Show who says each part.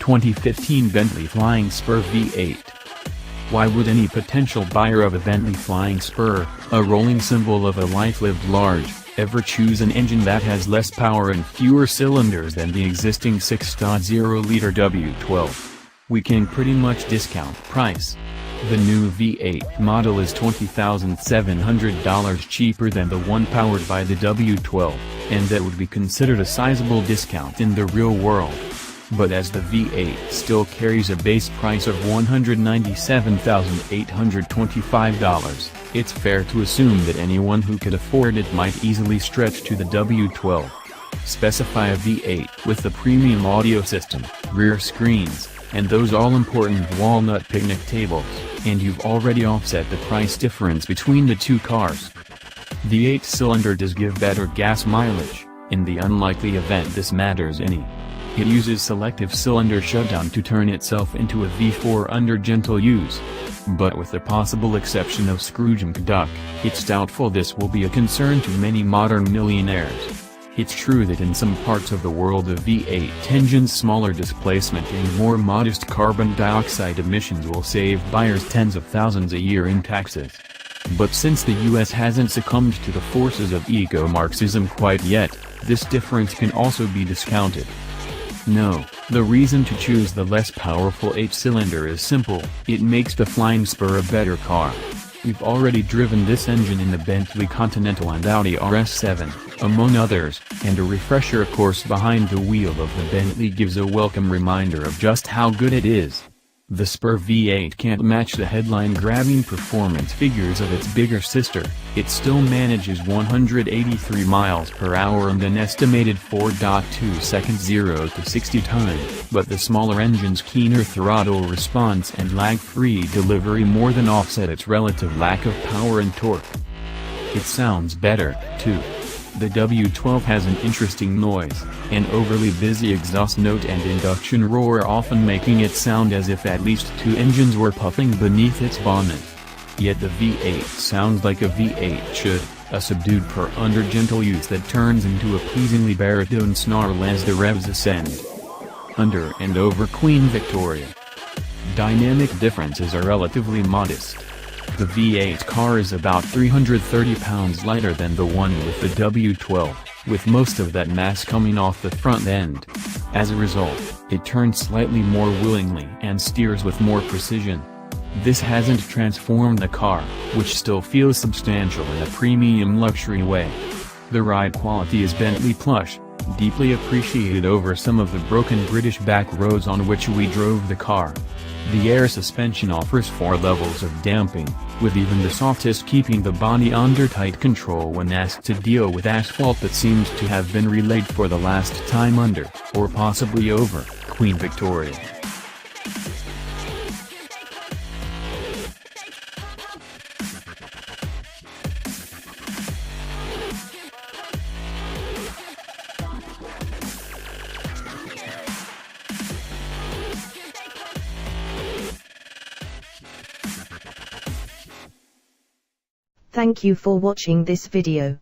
Speaker 1: 2015 Bentley Flying Spur V8. Why would any potential buyer of a Bentley Flying Spur, a rolling symbol of a life lived large, ever choose an engine that has less power and fewer cylinders than the existing 6.0-liter W12? We can pretty much discount price. The new V8 model is $20,700 cheaper than the one powered by the W12, and that would be considered a sizable discount in the real world. But as the V8 still carries a base price of $197,825, it's fair to assume that anyone who could afford it might easily stretch to the W12. Specify a V8 with the premium audio system, rear screens, and those all-important walnut picnic tables, and you've already offset the price difference between the two cars. The 8-cylinder does give better gas mileage, in the unlikely event this matters any. It uses selective cylinder shutdown to turn itself into a V4 under gentle use. But with the possible exception of Scrooge McDuck, it's doubtful this will be a concern to many modern millionaires. It's true that in some parts of the world a V8 engine's smaller displacement and more modest carbon dioxide emissions will save buyers tens of thousands a year in taxes. But since the US hasn't succumbed to the forces of eco-Marxism quite yet, this difference can also be discounted. No, the reason to choose the less powerful 8-cylinder is simple: it makes the Flying Spur a better car. We've already driven this engine in the Bentley Continental and Audi RS7, among others, and a refresher course behind the wheel of the Bentley gives a welcome reminder of just how good it is. The Spur V8 can't match the headline-grabbing performance figures of its bigger sister. It still manages 183 miles per hour and an estimated 4.2 seconds 0 to 60 time, but the smaller engine's keener throttle response and lag-free delivery more than offset its relative lack of power and torque. It sounds better, too. The W12 has an interesting noise, an overly busy exhaust note and induction roar, often making it sound as if at least two engines were puffing beneath its bonnet. Yet the V8 sounds like a V8 should, a subdued purr under gentle use that turns into a pleasingly baritone snarl as the revs ascend. Under and over Queen Victoria. Dynamic differences are relatively modest. The V8 car is about 330 pounds lighter than the one with the W12, with most of that mass coming off the front end. As a result, it turns slightly more willingly and steers with more precision. This hasn't transformed the car, which still feels substantial in a premium luxury way. The ride quality is Bentley plush, deeply appreciated over some of the broken British back roads on which we drove the car. The air suspension offers 4 levels of damping, with even the softest keeping the body under tight control when asked to deal with asphalt that seems to have been relayed for the last time under, or possibly over, Queen Victoria.
Speaker 2: Thank you for watching this video.